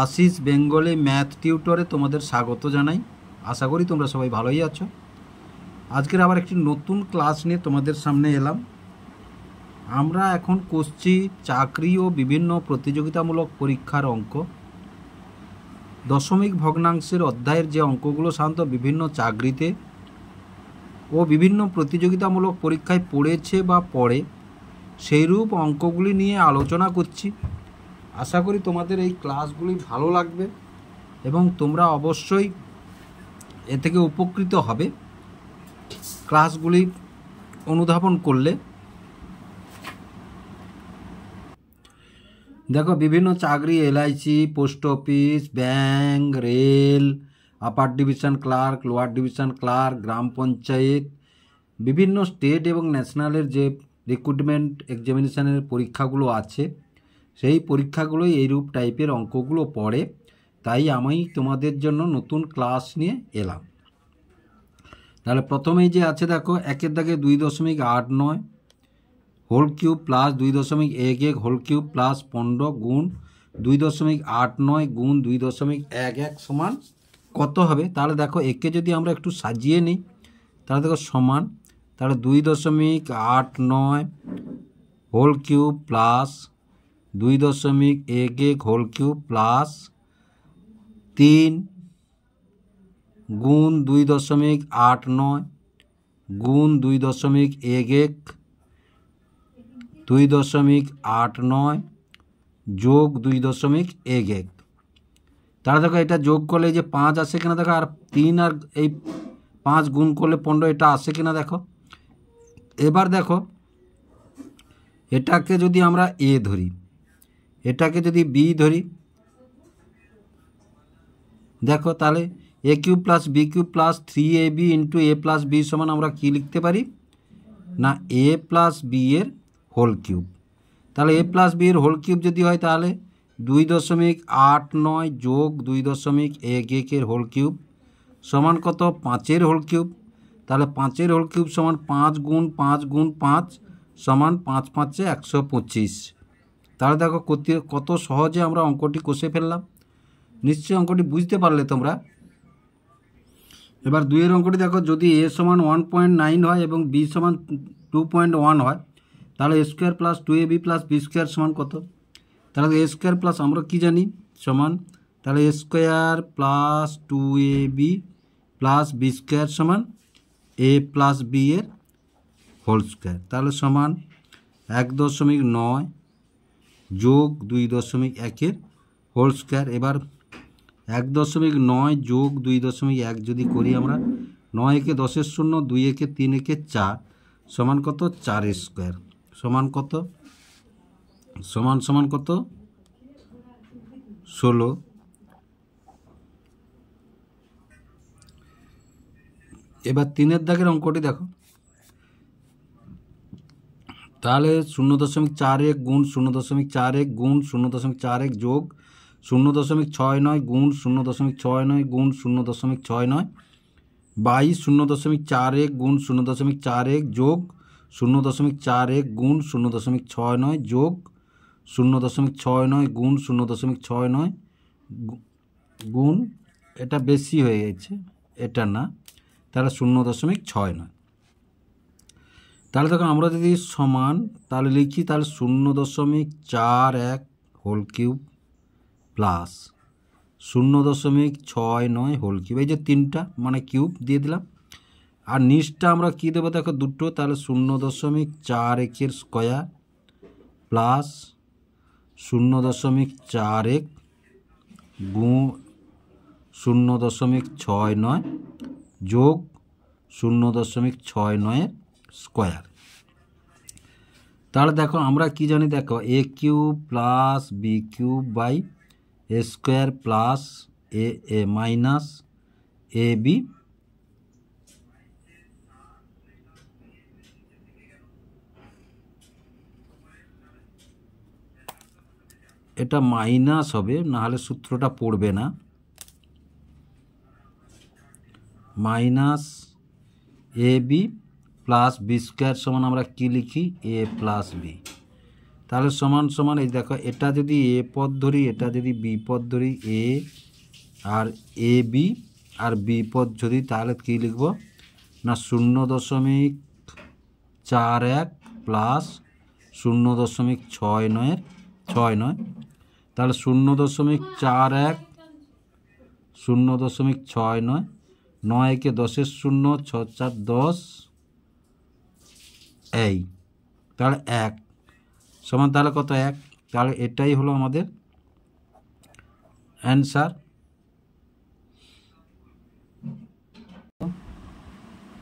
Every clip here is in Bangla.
আশিস বেঙ্গলি ম্যাথ টিউটরে তোমাদের স্বাগত জানাই। আশা করি তোমরা সবাই ভালোই আছো। আজকের আবার একটি নতুন ক্লাস নিয়ে তোমাদের সামনে এলাম। আমরা এখন করছি চাকরি ও বিভিন্ন প্রতিযোগিতামূলক পরীক্ষার অঙ্ক। দশমিক ভগ্নাংশের অধ্যায়ের যে অঙ্কগুলো সাধারণত বিভিন্ন চাকরিতে ও বিভিন্ন প্রতিযোগিতামূলক পরীক্ষায় পড়েছে বা পড়ে, সেইরূপ অঙ্কগুলি নিয়ে আলোচনা করছি। আশা করি তোমাদের এই ক্লাসগুলি ভালো লাগবে এবং তোমরা অবশ্যই এ থেকে উপকৃত হবে ক্লাসগুলি অনুধাবন করলে। দেখো, বিভিন্ন চাকরি, LIC, post office, bank, rail, upper division clerk, lower division clerk, গ্রাম পঞ্চায়েত, বিভিন্ন স্টেট এবং ন্যাশনালের যে রিক্রুটমেন্ট এক্সামিনেশনের পরীক্ষাগুলো আছে, সেই পরীক্ষাগুলোই এইরূপ টাইপের অঙ্কগুলো পড়ে। তাই আমি তোমাদের জন্য নতুন ক্লাস নিয়ে এলাম। তাহলে প্রথমেই যে আছে দেখো, একের দাগে 2.89 whole cube plus 2.11 whole cube plus 15 গুণ 2.89 গুণ 2.11 সমান কত হবে? তাহলে দেখো, একে যদি আমরা একটু সাজিয়ে নিই তাহলে দেখো সমান, তাহলে 2.89 whole cube plus 2.11 whole cube plus 3 গুণ 2.89 গুণ 2.11 2.89 যোগ 2.11। তাহলে দেখো, এটা যোগ করলে যে 5 আসে কিনা দেখো, আর 3 আর এই 5 গুণ করলে 15, এটা আসে কিনা দেখো। এবার দেখো, এটাকে যদি আমরা এ ধরি, এটাকে যদি বি ধরি, দেখো তাহলে A cube plus B cube plus 3ab into A plus B সমান আমরা কি লিখতে পারি না, এ প্লাস বি এর হোল কিউব। তাহলে এ প্লাস বি এর হোল কিউব যদি হয় তাহলে 2.89 যোগ 2.11 হোল কিউব সমান কত? 5-এর হোল কিউব। তাহলে 5-এর হোল কিউব সমান 5 গুণ 5 গুণ 5 সমান 5 5 125। তাহলে দেখো কত সহজে আমরা অঙ্কটি কষে ফেললাম। নিশ্চয়ই অঙ্কটি বুঝতে পারলে তোমরা। এবার 2-এর অঙ্কটি দেখো, যদি এ সমান 1.9 হয় এবং বি সমান 2.1 হয়, তাহলে A square plus 2ab plus B square সমান কত? তাহলে এ স্কোয়ার প্লাস আমরা কি জানি সমান, তাহলে A square plus 2ab plus B square সমান এ প্লাস বি এর হোল স্কোয়ার। তাহলে সমান 1.9 যোগ 2.1 হোল স্কোয়ার। এবার 1.9 যোগ 2.1 যদি করি আমরা, 9 একে 10-এর 0, 2 একে 3 একে 4 সমান কত? 4 স্কোয়ার সমান কত? সমান কত? 16। এবার 3-এর দাগের অঙ্কটি দেখো, তাহলে 0.41 গুণ 0.41 গুণ 0.41 যোগ 0.69 গুণ 0.69 গুণ 0.69 বাই 0.41 গুণ 0.41 যোগ 0.41 গুণ 0.69 যোগ 0.69 গুণ 0.69 গুণ, এটা বেশি হয়ে গেছে, এটা না, তাহলে 0.69। তাহলে দেখো, আমরা যদি সমান তাহলে লিখি, তাহলে 0.41 whole cube plus 0.69 whole cube, এই যে 3টা মানে কিউব দিয়ে দিলাম। আর নিচটা আমরা কি দেবো দেখো, দুটো, তাহলে 0.41 স্কোয়ার প্লাস 0.41 গুণ 0.69 যোগ 0.69 স্কোয়ার। তাহলে দেখো, আমরা কি জানি দেখো, A cube plus B cube by A square plus A minus A B. এটা মাইনাস হবে, নাহলে সূত্রটা পড়বে না। Minus A B plus B square সমান আমরা কি লিখি, এ প্লাস বি। তাহলে সমান সমান এই দেখো, এটা যদি এ পদ ধরি, এটা যদি বি পদ ধরি, এ আর এ বি আর বি পদ যদি, তাহলে কী লিখব না 0.41 প্লাস 0.69 তাহলে 0.41 0.69 9 কে 10-এর 0 6 4 10 এই তাহলে 1 সমান তাহলে কত 1, তাহলে এটাই হলো আমাদের অ্যান্সার।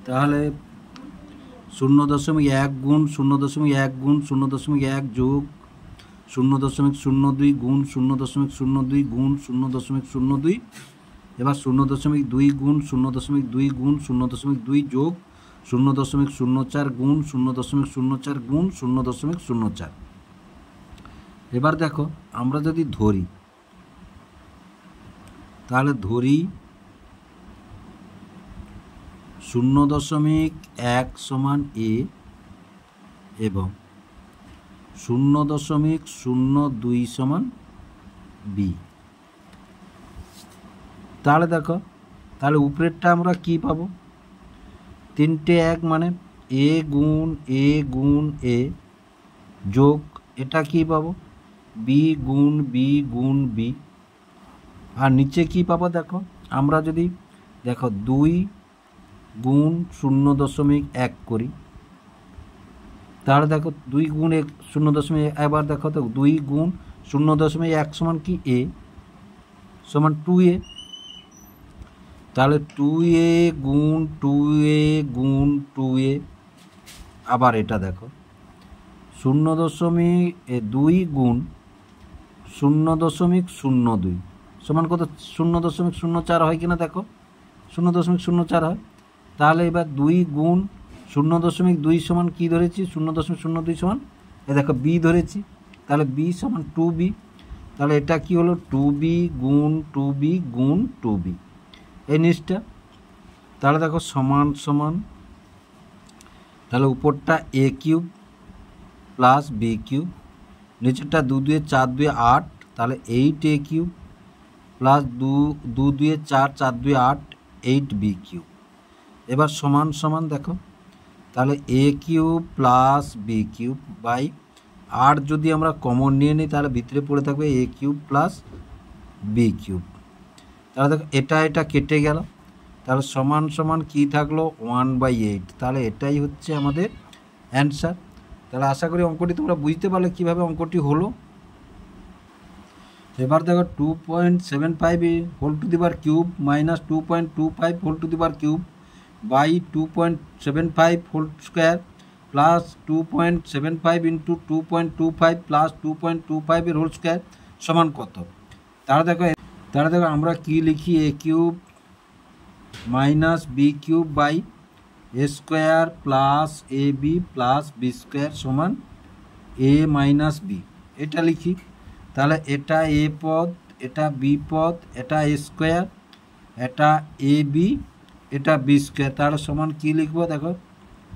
তাহলে 0.1 গুণ 0.1 গুণ 0.1 যোগ 0.02 গুণ 0.02 গুণ 0.02, এবার 0.2 গুণ 0.2 গুণ 0.2 যোগ 0.04 গুণ 0.04 গুণ 0.04। এবার দেখো আমরা যদি ধরি, তাহলে ধরি 0.1 সমান এ এবং 0.02 সমান বি। তাহলে দেখো, তাহলে উপরেরটা আমরা কি পাবো, 3টে 1 মানে এ গুণ এ যোগ এটা কি পাবো বি গুণ বি, আর নিচে কি পাবো দেখো, আমরা যদি দেখো 2 গুণ 0.1 করি, তাহলে দেখো 2 গুণ 0.1, এবার দেখো তো 2 গুণ 0.1 সমান কি এ সমান 2a, তাহলে 2a গুণ 2a, আবার এটা দেখো 0.2 গুণ 0.02 সমান কত 0.04 হয় কিনা দেখো 0.04 হয়। তাহলে এবার 2 গুণ 0.2 সমান কি ধরেছি 0.02 সমান এ দেখো বি ধরেছি, তাহলে বি সমান 2b, তাহলে এটা কি হলো 2b গুণ 2b এই নিচটা। তাহলে দেখো সমান সমান, তাহলে উপরটা এ কিউব প্লাস বি কিউব, নিচেরটা 2 2 4 2 8, তাহলে 8a cube plus 2 2 4 4 2 8 8b cube. এবার সমান সমান দেখো, তাহলে A cube plus B cube by 8 যদি আমরা কমন নিয়ে নিই, তাহলে ভিতরে পড়ে থাকবে এ কিউব প্লাস বি কিউব। তাহলে দেখো এটা কেটে গেল, তাহলে সমান সমান কি থাকলো 1/8, তাহলে এটাই হচ্ছে আমাদের অ্যান্সার। তাহলে আশা করি অঙ্কটি তোমরা বুঝতে পারলে কীভাবে অঙ্কটি হলো। এবার দেখো 2.75 whole to the power cube minus 2.25 whole to the power cube by 2.75 whole square plus 2.75 into 2.25 plus 2.25 এর হোল স্কোয়ার সমান কত। তাহলে দেখো আমরা কি লিখি, A cube minus B cube by A square plus A B plus B square সমান এ মাইনাস বি, এটা লিখি। তাহলে এটা এ পদ, এটা বি পদ, এটা এ স্কোয়ার, এটা এ বি, এটা বি স্কোয়ার, তাহলে সমান কি লিখবো দেখো,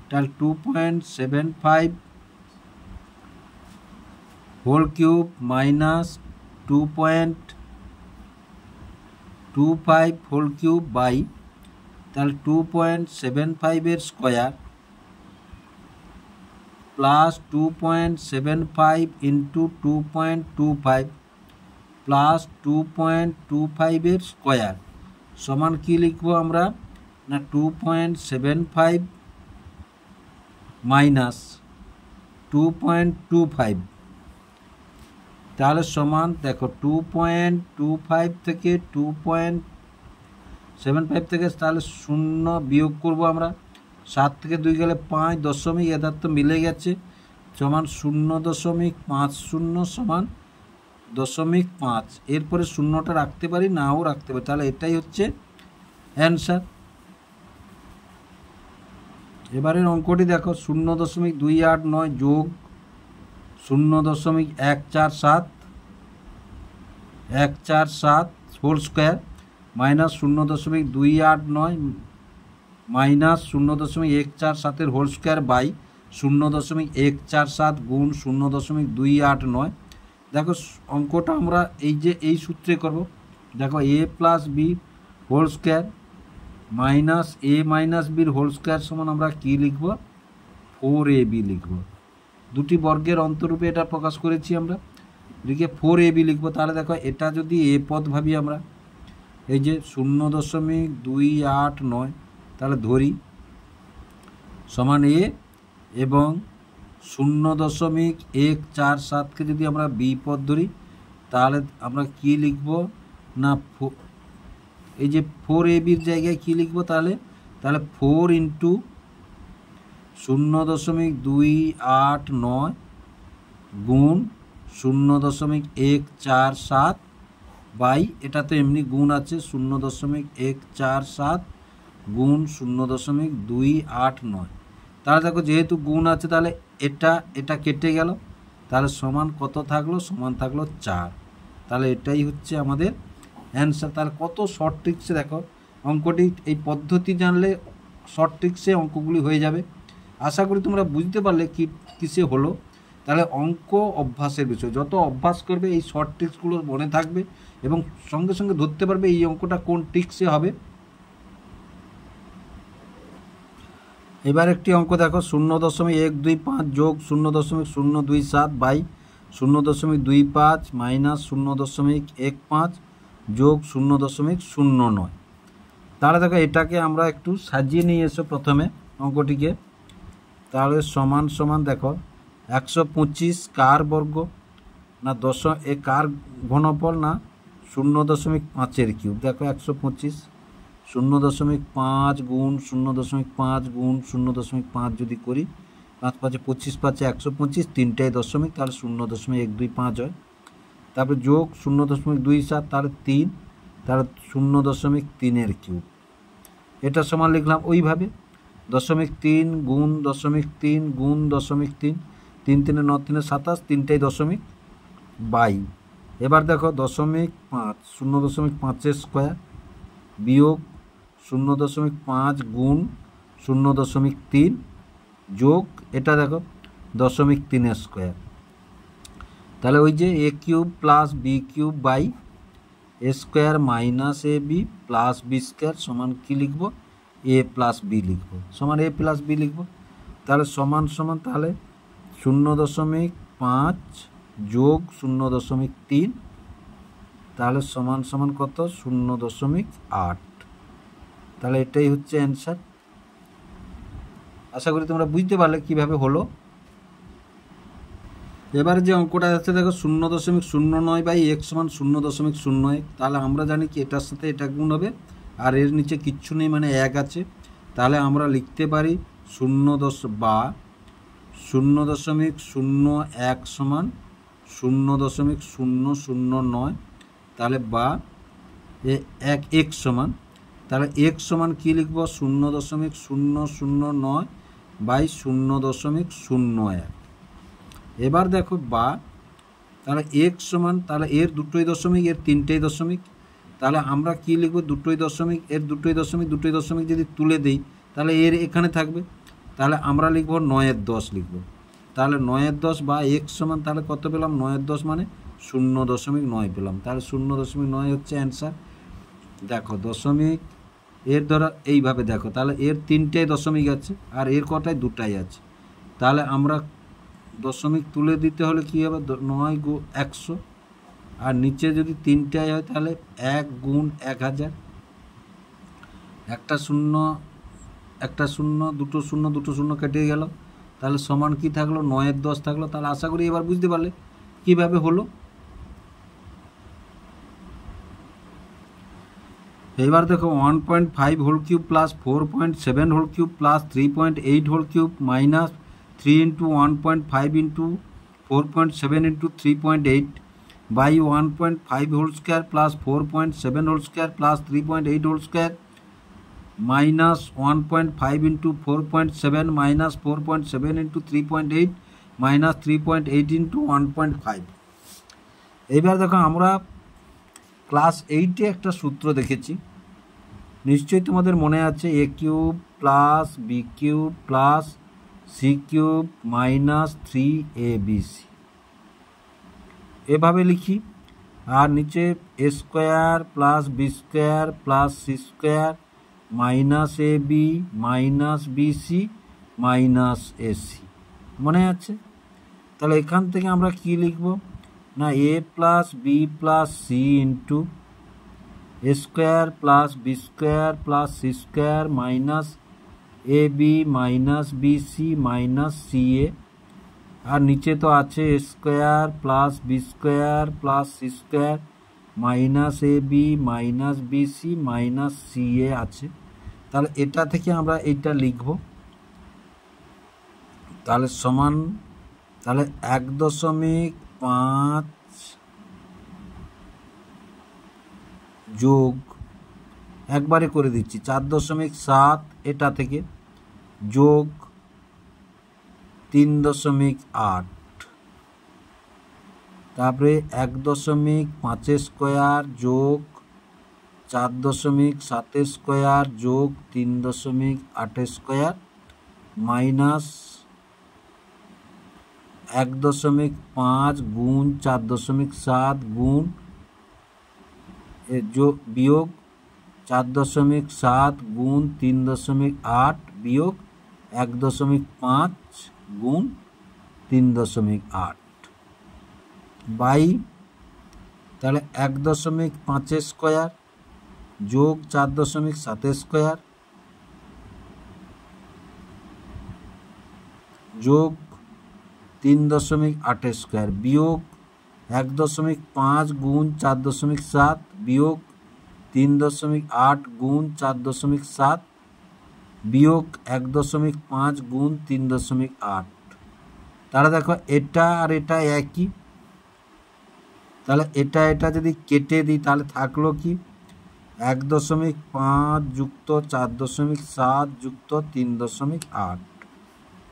তাহলে 2.75 whole cube minus 2.25 whole cube by, তাহলে 2.75 এর স্কোয়ার প্লাস 2.75 ইন্টু 2.25 প্লাস 2.25 এর স্কোয়ার সমান কি লিখবো আমরা না 2.75 মাইনাস 2.25, তাহলে সমান দেখো 2.25 থেকে 2.75 থেকে তাহলে 0 বিয়োগ করবো আমরা, 7 থেকে 2 গেলে 5, দশমিক এদার তো মিলে গেছে সমান 0.50 সমান 0.5, এরপরে 0টা রাখতে পারি নাও রাখতে পারি, তাহলে এটাই হচ্ছে অ্যান্সার। এবারের অঙ্কটি দেখো 0.289 যোগ 0.147 whole square minus 0.289 minus 0.147 whole square by 0.147 গুণ 0.289। দেখো অঙ্কটা আমরা এই সূত্রে করব। দেখো a plus b whole square minus a minus বির হোল স্কোয়ার সমান আমরা কি লিখব? 4ab লিখব। দুটি বর্গের অন্তরূপে এটা প্রকাশ করেছি আমরা, লিখে 4ab লিখব। তাহলে দেখো এটা যদি এ পদ ভাবি আমরা, এই যে 0.289 তাহলে ধরি সমান এ, এবং 0.147কে যদি আমরা বি পদ ধরি তাহলে আমরা কি লিখব না, এই যে 4ab-র জায়গায় কি লিখব? তাহলে 4 ইন্টু 0.289 গুণ 0.147 বাই, এটা তো এমনি গুণ আছে, 0.147 গুণ 0.289। তাহলে দেখো যেহেতু গুণ আছে তাহলে এটা কেটে গেল, তাহলে সমান কত থাকলো? সমান থাকলো 4। তাহলে এটাই হচ্ছে আমাদের অ্যান্সার। তাহলে কত শর্ট ট্রিক্সে দেখো অঙ্কটি, এই পদ্ধতি জানলে শর্ট ট্রিক্সে অঙ্কগুলি হয়ে যাবে। আশা করি তোমরা বুঝতে পারলে কিসে হলো। তাহলে অঙ্ক অভ্যাসের বিষয়, যত অভ্যাস করবে এই শর্ট ট্রিক্সগুলো মনে থাকবে এবং সঙ্গে সঙ্গে ধরতে পারবে এই অঙ্কটা কোন ট্রিক্সে হবে। এবার একটি অঙ্ক দেখো, 0.125 যোগ 0.027 বাই 0.25 মাইনাস 0.15 যোগ 0.09। তাহলে দেখো এটাকে আমরা একটু সাজিয়ে নিয়ে এসো প্রথমে অঙ্কটিকে। তাহলে সমান সমান দেখো 125 কার বর্গ না কার ঘনফল না 0.5-এর কিউব। দেখো 125 0.5 গুণ 0.5 গুণ 0.5 যদি করি, 5 5 25 5 125, তিনটাই দশমিক, তাহলে 0.125 হয়। তারপরে যোগ 0.27, তাহলে 3, তাহলে 0.3-এর কিউব। এটা সমান লিখলাম ওইভাবে 0.3 গুণ 0.3 গুণ 0.3, 3 3 9 3 27, তিনটাই দশমিক বাই। এবার দেখো 0.5 0.5-এর স্কোয়ার বিয়োগ 0.5 গুণ 0.3 যোগ এটা দেখো 0.3-এর স্কোয়ার। তাহলে ওই যে A cube plus B cube by A square minus A B plus B square সমান কী লিখব? এ প্লাস বি লিখব, সমান এ প্লাস বি লিখব। তাহলে সমান সমান তাহলে 0.5 যোগ 0.3, তাহলে সমান সমান কত? 0.8। তাহলে এটাই হচ্ছে অ্যান্সার। আশা করি তোমরা বুঝতে পারলে কিভাবে হলো। এবারে যে অঙ্কটা আছে দেখো 0.09 বাই x সমান 0.01। তাহলে আমরা জানি কি এটার সাথে এটা গুণ হবে, আর এর নিচে কিচ্ছু নেই মানে 1 আছে। তাহলে আমরা লিখতে পারি 0.01 সমান 0.009। তাহলে বা x সমান, তাহলে x সমান কী লিখব? 0.009 বাই 0.01। এবার দেখো বা, তাহলে x সমান, তাহলে এর দুটোই দশমিক এর তিনটেই দশমিক, তাহলে আমরা কি লিখব? দুটোই দশমিক এর দুটোই দশমিক যদি তুলে দিই তাহলে এর এখানে থাকবে, তাহলে আমরা লিখব 9-10 লিখব। তাহলে 9-10 বা x সমান, তাহলে কত পেলাম? 9-10 মানে 0.9 পেলাম। তাহলে 0.9 হচ্ছে অ্যান্সার। দেখো দশমিক এর ধরো এইভাবে দেখো, তাহলে এর তিনটেই দশমিক আছে আর এর কটায় দুটাই আছে। তাহলে আমরা দশমিক তুলে দিতে হলে কী হবে? 9 গুণ 100, আর নিচে যদি তিনটাই হয় তাহলে 1 গুণ 1000, একটা শূন্য দুটো শূন্য কেটে গেল, তাহলে সমান কি থাকলো? 9-10 থাকলো। তাহলে আশা করি এবার বুঝতে পারলে কিভাবে হলো। এবার দেখো 1.5 whole cube plus 4.7 whole cube plus 3.8 whole cube minus 3 into 1.5 into 4.7 into 3.8 by 1.5 whole square plus 4.7 whole square plus 3.8 whole square minus 1.5 into 4.7 minus 4.7 into 3.8 minus 3.8 into 1.5। এইবার দেখো আমরা ক্লাস 8-এ একটা সূত্র দেখেছি, নিশ্চয়ই তোমাদের মনে আছে, A cube plus B cube plus C cube minus 3abc এভাবে লিখি। আর নিচে A square plus B square plus C square minus A B minus BC minus AC মনে আছে? তাহলে এখান থেকে আমরা কি লিখব না A plus B plus C into A square plus B square plus C square minus A B minus BC minus C A. আর নিচে তো আছে A square plus B square plus C square minus A B minus BC minus C A আছে। তাহলে এটা থেকে আমরা এইটা লিখব। তাহলে সমান তাহলে 1.5 যোগ একবারে করে দিচ্ছি 4.7 এটা থেকে যোগ 3.8 তারপরে 1.5 স্কোয়ার যোগ 4.7 স্কোয়ার যোগ 3.8 স্কোয়ার মাইনাস 1.5 গুণ 4.7 গুণ বিয়োগ 4.7 গুণ 3.8 বিয়োগ 1.5 গুণ 3.8 বাই তাহলে 1.5 স্কোয়ার যোগ 4.7 স্কোয়ার যোগ 3.8 স্কোয়ার বিয়োগ 1.5 গুণ 4.7 বিয়োগ 3.8 গুণ 4.7 বিয়োগ 1.5 গুণ 3.8। তাহলে দেখো এটা আর এটা একই। তাহলে এটা এটা যদি কেটে দিই তাহলে থাকলো কি 1.5 যুক্ত 4.7 যুক্ত 3.8।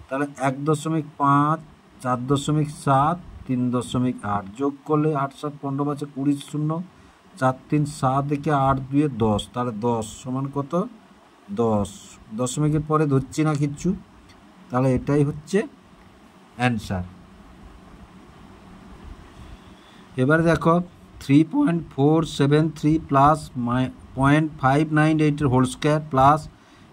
তাহলে 1.5 4.7 3.8 যোগ করলে 8 7 15 5 20 0 4 3 7 থেকে 8 2 10 তাহলে 10 সমান কত 10 দশমিকের পরে ধরছি না কিচ্ছু। তাহলে এটাই হচ্ছে অ্যান্সার। এবারে দেখো 3.473 plus 0.598 whole square plus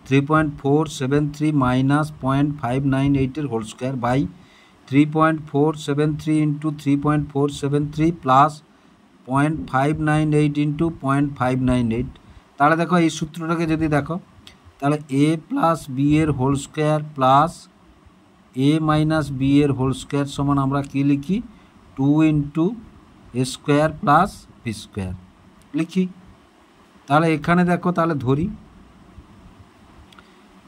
3.473 minus 0.598 whole square by 3.473 into 3.473 plus 0.598 into 0.598। তাহলে দেখো এই সূত্রটাকে যদি দেখো তাহলে এ প্লাস বি এর হোল স্কোয়ার প্লাস এ মাইনাস বি এর হোল স্কোয়ার সমান আমরা কী লিখি 2 ইন্টু এ স্কোয়ার প্লাস বি স্কোয়ার লিখি। তাহলে এখানে দেখো তাহলে ধরি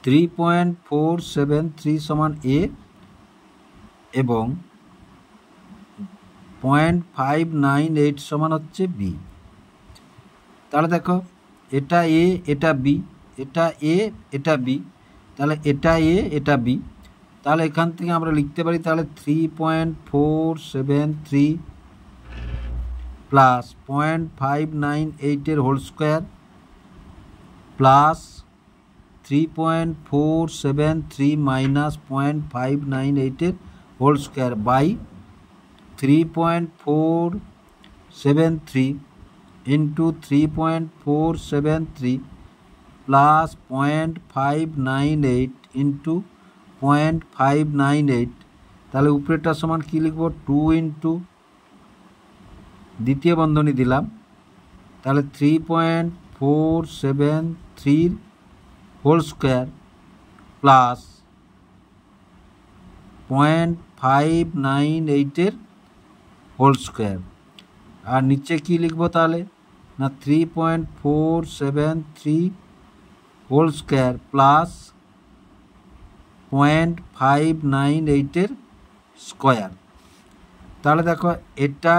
3.473 সমান এ এবং 0.598 সমান হচ্ছে বি। তাহলে দেখো এটা এ এটা বি এটা এ এটা বি তাহলে এটা এ এটা বি। তাহলে এখান থেকে আমরা লিখতে পারি তাহলে 3.473 plus 0.598 whole square plus 3.473 minus 0.598 whole square by 3.473 into 3.473 plus 0.598 into 0.598। তাহলে উপরেটা সমান কী লিখব 2 ইন্টু দ্বিতীয় বন্ধনী দিলাম তাহলে 3.473 whole square plus 0.598 whole square. আর নিচে কি লিখব তাহলে না 3.473 হোল স্কোয়ার প্লাস 0.598 স্কোয়ার। তাহলে দেখো এটা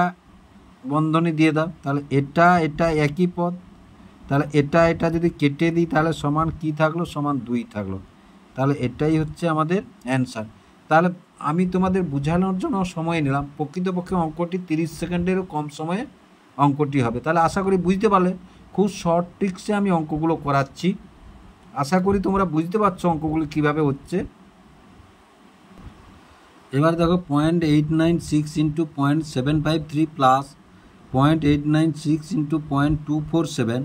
বন্ধনী দিয়ে দাও তাহলে এটা এটা একই পদ। তাহলে এটা এটা যদি কেটে দিই তাহলে সমান কি থাকলো সমান 2 থাকলো। তাহলে এটাই হচ্ছে আমাদের অ্যান্সার। তাহলে আমি তোমাদের বোঝানোর জন্য সময় নিলাম, প্রকৃতপক্ষে অঙ্কটি 30 সেকেন্ডেরও কম সময়ে অঙ্কটি হবে। তাহলে আশা করি বুঝতে পারলে, খুব শর্ট ট্রিক্সে আমি অঙ্কগুলো করাচ্ছি। আশা করি তোমরা বুঝতে পারছো অঙ্কগুলো কিভাবে হচ্ছে। এবার দেখো 0.896 into 0.753 plus 0.896 into 0.247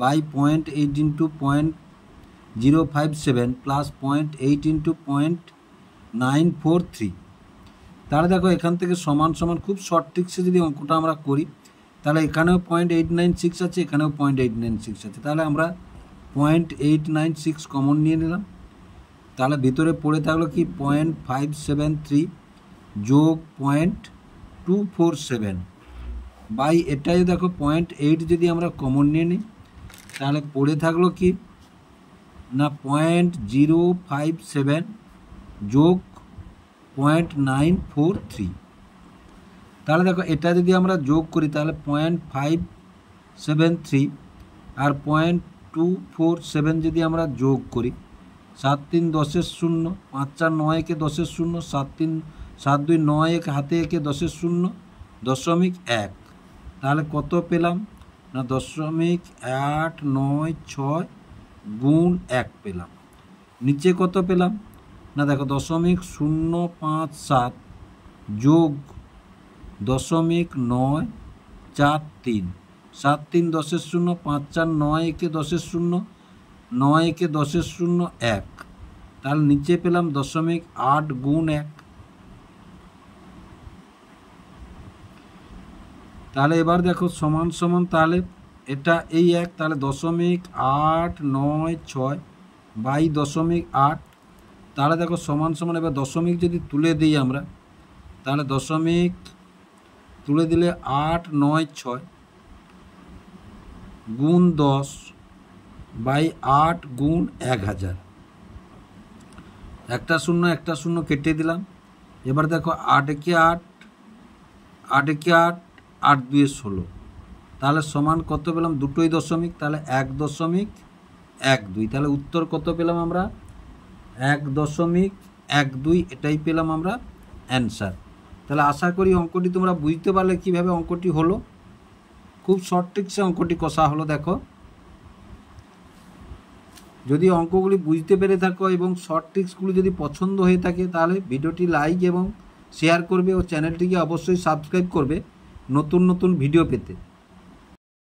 by 0.8 into 0.057 plus 0.8 into 0.943। তাহলে দেখো এখান থেকে সমান সমান খুব শর্ট ট্রিক্সে যদি অঙ্কটা আমরা করি তাহলে এখানেও 0.896 আছে, এখানেও 0.896 আছে, তাহলে আমরা 0.896 কমন নিয়ে নিলাম। তাহলে ভিতরে পড়ে থাকলো কি 0.573 যোগ 0.247 বাই এটাই দেখো 0.8 যদি আমরা কমন নিয়ে নিই তাহলে পড়ে থাকলো কি না 0.057 যোগ 0.943। তাহলে দেখো এটা যদি আমরা যোগ করি তাহলে 0.573 আর 0.247 যদি আমরা যোগ করি 7 3 10 0, 5 4 9 একে 10 0, 7 3 7 2 9 এক হাতে একে 10 0, 0.1। তাহলে কত পেলাম না 0.896 গুণ 1 পেলাম। নিচে কত পেলাম না দেখো 0.057 যোগ 0.943, 7 3 10 0, 5 4 9 একে 10 0, 9 একে 10 0 1। তাহলে নিচে পেলাম 0.8 গুণ 1। তাহলে এবার দেখো সমান সমান, তাহলে এটা এই 1, তাহলে 0.896 বাই 0.8। তাহলে দেখো সমান সমান, এবার দশমিক যদি তুলে দিই আমরা তাহলে দশমিক তুলে দিলে 896 গুণ 10 বাই 8 গুণ 1000, একটা শূন্য একটা শূন্য কেটে দিলাম। এবার দেখো 8 একে 8, 8 একে 8, 8 2 16, তাহলে সমান কত পেলাম দুটোই দশমিক, তাহলে 1.12। তাহলে উত্তর কত পেলাম আমরা 1.12, এটাই পেলাম আমরা অ্যান্সার। তাহলে আশা করি অঙ্কটি তোমরা বুঝতে পারলে কিভাবে অঙ্কটি হলো। খুব শর্ট ট্রিক্সে অঙ্কটি কষা হলো। দেখো যদি অঙ্কগুলি বুঝতে পেরে থাকো এবং শর্ট ট্রিক্সগুলি যদি পছন্দ হয়ে থাকে তাহলে ভিডিওটি লাইক এবং শেয়ার করবে ও চ্যানেলটিকে অবশ্যই সাবস্ক্রাইব করবে নতুন নতুন ভিডিও পেতে।